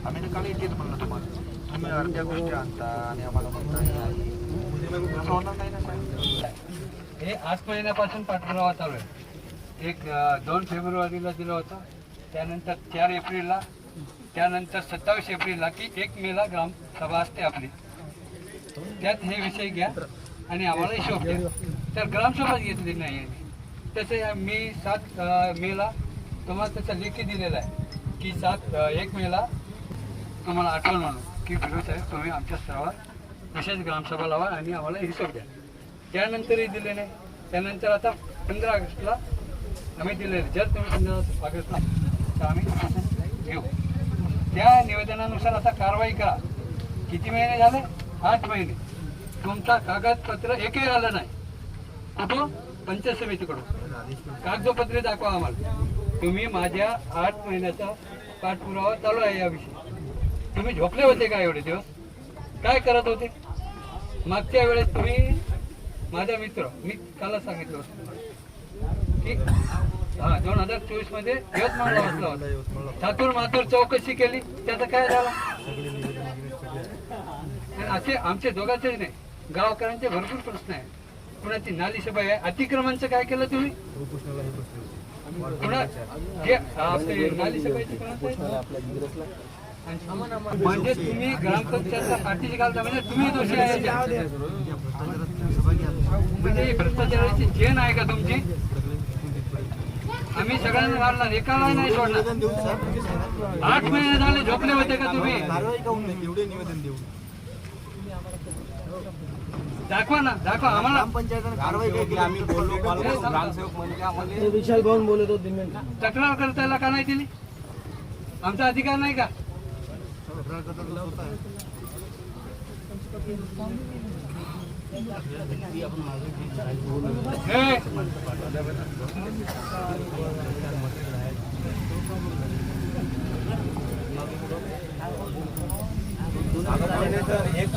आम्ही तर काल येतेच म्हणलं तुम्हाला, तुम्ही अर्ध्या गोष्टी आणता आणि आम्हाला म्हणता होणार नाही ना काय. हे 8 महिन्यापासून पाठपुरावा चालू आहे. एक 2 फेब्रुवारीला दिलं होतं, त्यानंतर 4 एप्रिलला, त्यानंतर 27 एप्रिलला की 1 मेला ग्रामसभा असते आपली, त्यात हे विषय घ्या आणि आम्हाला हिशोब द्या. तर ग्रामसभाच घेतली नाही. तसे मी 7 मेला तुम्हाला त्याचा लेखी दिलेला आहे की 1 मेला तुम्हाला आठवण म्हणून की बिरो साहेब तुम्ही आमच्या स्तरावर विशेष ग्रामसभा लावा आणि आम्हाला हिशोब द्या. त्यानंतरही दिले नाही. त्यानंतर आता 15 ऑगस्टला आम्ही दिलेले. जर तुम्ही 15 ऑगस्टला तर आम्ही घेऊ. त्या निवेदनानुसार आता कारवाई करा. किती महिने झाले? 8 महिने. तुमचा कागदपत्र एकही आलं नाही. कुठून? पंचायत समितीकडून. कागदपत्रे दाखवा आम्हाला. तुम्ही माझ्या 8 महिन्याचा पाठपुरावा चालू आहे याविषयी. तुम्ही झोपले होते का एवढे दिवस? काय करत होते? मागच्या वेळेस तुम्ही माझा मित्र, मी कालच सांगितलं होतं की 2024 मध्ये यवतमाळला बसला होता. ठाकूर माथूर चौकशी केली, त्याचं काय झालं? असे आमचे दोघांचेच नाही, गावकऱ्यांचे भरपूर प्रश्न आहे. कुणाची नाली सभा आहे, अतिक्रमणचं काय केलं तुम्ही? नाली सभेची म्हणजे तुम्ही ग्रामपंचायतच्या पाठीशी घालता, म्हणजे तुम्ही दोषी आहे. म्हणजे भ्रष्टाचाराची चेन आहे का तुमची? आम्ही सगळ्यांना मारणार, एकाला नाही सोडणार. 8 महिने झाले झोपले होते का तुम्ही? दाखवा ना, दाखवा आम्हाला. विशाल भाऊन बोलत होते, तक्रार करतायला का नाही दिली? आमचा अधिकार नाही का? एक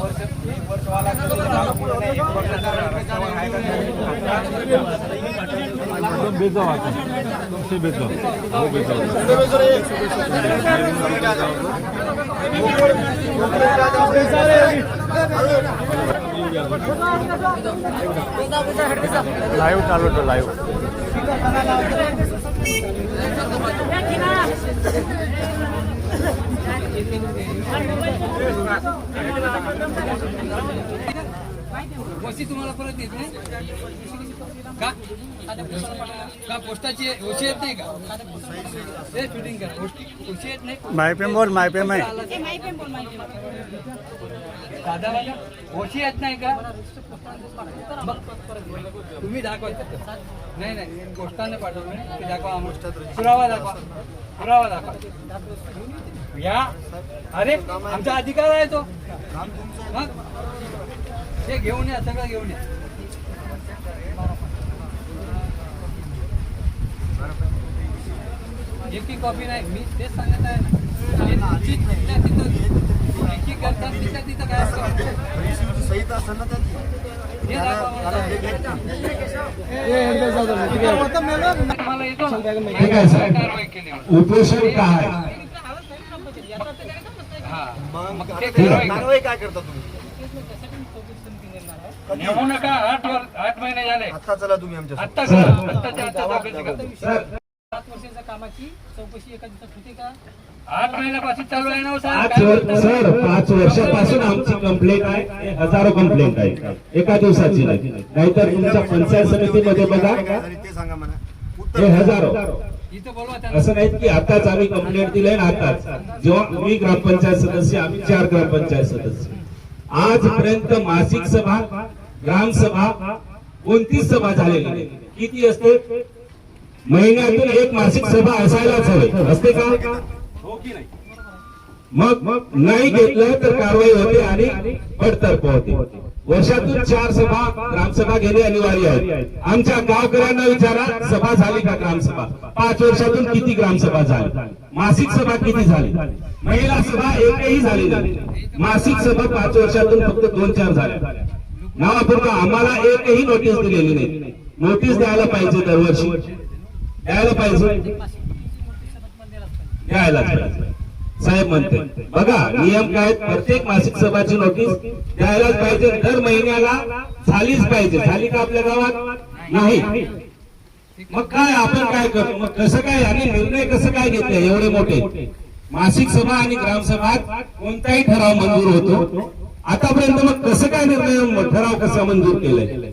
वर्ष वाला लाईव्ह चालू होतं, लाईव्ह. वस्ती तुम्हाला परत येत नाही का? पोस्टाची ओशी येत नाही का? हे फिटिंग करा. ओशी येत नाही. मायपेम बोल, मायपेम आहे. दादा ओशी येत नाही का? तुम्ही दाखवायचं. नाही नाही, पोस्टाने पाठवलं ते दाखवा. पुरावा दाखवा, पुरावा दाखवा. या अरे आमचा अधिकार आहे तो. मग ते घेऊन या, सगळं घेऊन या. एकी कॉपी नाही, मी तेच सांगत आहे ना. एकी करतात तिथं काय सहित असं ना कारवाई केली. उपोषण काय? कारवाई काय करता तुम्ही? येऊ नका. 8 महिने झाले. आता चला तुम्ही आमच्या आता आत्ताच्या आता 7 वर्षाच्या कामाची चौकशी एका दिवसात होते का? 8 महिन्यापासून चालू आहे ना सर. 5 वर्षापासून आमची कंप्लेंट आहे. हजारो कंप्लेंट आहे, एका दिवसाची नाही. नाहीतर तुमच्या पंचायत समितीमध्ये बघा, ते सांगा मला. हे हजारो. इथं बोलवा. असं नाही की आताच आम्ही कंप्लेंट दिलंय ना. आताच जेव्हा मी ग्रामपंचायत सदस्य, आम्ही 4 ग्रामपंचायत सदस्य, आजपर्यंत मासिक सभा, ग्रामसभा कोणतीच सभा झालेली नाही. किती असते? महिन्यातून एक मासिक सभा असायलाच हवी, असते का? हो की नाही? मग नाही घेतलं तर कारवाई होते आणि बडतर्फ होते. वर्षातून 4 सभा, ग्रामसभा घेणे अनिवार्य आहे. आमच्या गावकऱ्यांना विचारा, सभा झाली का ग्रामसभा? 5 वर्षातून किती ग्रामसभा झाली? मासिक सभा किती झाली? महिला सभा एकही झाली नाही. मासिक सभा 5 वर्षातून फक्त 2-4 झाल्या. नावापुरतं आम्हाला एकही नोटीस दिलेली नाही. नोटीस द्यायला पाहिजे दरवर्षी, द्यायला पाहिजे, द्यायलाच पाहिजे. साहेब म्हणते बघा नियम काय, प्रत्येक मासिक सभाची नोटीस द्यायलाच पाहिजे, दर महिन्याला झालीच पाहिजे. झाली का आपल्या गावात? नाही. मग काय आपण काय करतो, मग कसं काय आणि निर्णय कसं काय घेतले एवढे मोठे? मासिक सभा आणि ग्रामसभात कोणताही ठराव मंजूर होतो आतापर्यंत, मग कसं काय निर्णय ठराव कसा मंजूर केलाय?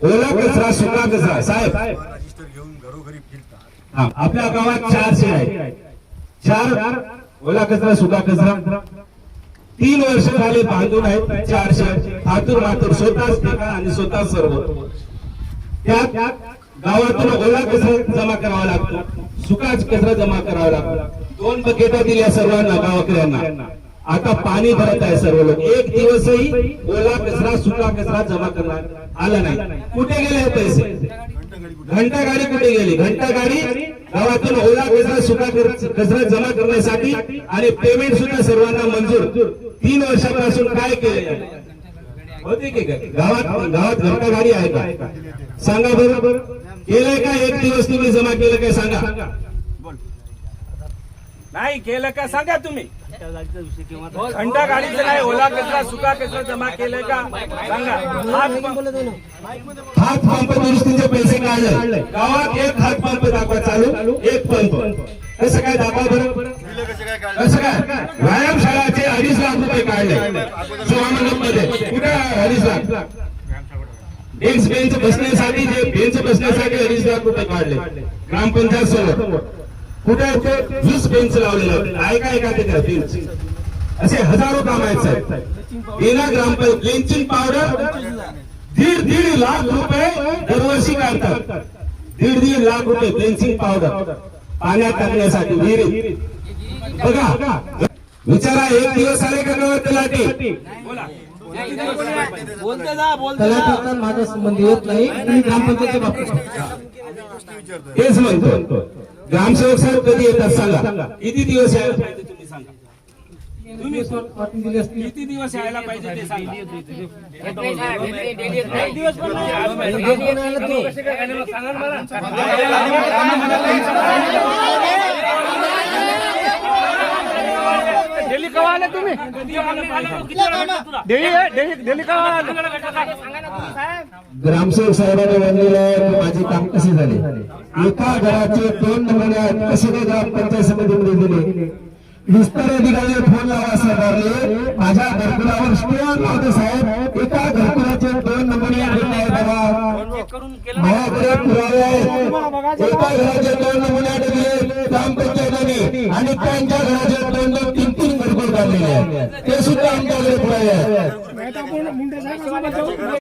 ओला कचरा सुका कचरा. साहेब आपल्या गावात 4 शेड आहेत, 4 ओला कचरा सुका कचरा 3 वर्ष झाले बांधून आहेत. 4 शेड हातूर मातूर स्वतःच ठेका आणि स्वतः सर्व. त्यात गावातून ओला कचरा जमा करावा लागतो, सुका कचरा जमा करावा लागतो. 2 बकेटा दिल्या सर्वांना गावकऱ्यांना. आता पाणी भरत आहे सर्व लोक, एक दिवसही ओला कचरा सुका कचरा जमा करणार आला नाही. कुठे गेले हे पैसे? घंटा गाडी कुठे गेली? घंटा गाडी गावातून ओला कचरा सुका कचरा जमा करण्यासाठी आणि पेमेंट सुद्धा सर्वांना मंजूर. 3 वर्षापासून काय केले होते की काय? गावात घंटा गाडी आहे का? सांगा बरोबर. केलंय का? एक दिवस तुम्ही जमा केलं काय? सांगा. नाही केलं का सांगा तुम्ही. घंटा गाडीचं काय ओला कचरा सुका कचरा जमा केलंय का सांगा. हात पंप दुरुस्तीचे पैसे काढले गावात. एक हात पंप दाखवा चालू, एक पंप. कसं काय दाखवा बरं? कसं काय? व्यायामशाळाचे 2.5 लाख रुपये काढले सभामंडपमध्ये. कुठे 2.5 लाख? डेस्क बेंच बसण्यासाठी, जे बेंच बसण्यासाठी 2.5 लाख रुपये काढले ग्रामपंचायत समोर. कुठे 20 बेंच लावलेले आहे का एखाद्या बेंच? असे हजारो काम आहेत साहेब. बिना ग्रामपंचायत ब्लिचिंग पावडर 1.5 लाख रुपये दरवर्षी काढतात. 1.5 लाख रुपये ब्लिचिंग पावडर पाण्यात टाकण्यासाठी विहिरीत. बघा विचारा, एक दिवस आले का गावात तलाठी? बोलते जा बोलते तलाठी माझा संबंध येत नाही, तुम्ही ग्रामपंचायतच्या बाबतीत. तेच म्हणतो. ग्रामसेवक साहेब कधी येतात सांगा. किती दिवस यायला पाहिजे तुम्ही सांगा. किती दिवस यायला पाहिजे ते सांगा. डेली कवा आले तुम्ही? डेली कवा आले? ग्रामसेवक साहेबांनी म्हणलेलं आहे की माझे काम कसे झाले. एका घराचे 2 नमुने आहेत. कसे काय ग्रामपंचायत समितीमध्ये दिले? विस्तार अधिकारी फोन लावा सरकारने. माझ्या घरकुलावर स्टे नव्हते साहेब. एका घरकुलाचे 2 नमुने माझ्याकडे पुरावे आहेत. एका घराचे 2 नमुने दिले ग्रामपंचायतीने आणि त्यांच्या घराचे 2-3 घरकुल काढलेले आहेत. ते सुद्धा आमच्याकडे पुरावे आहेत.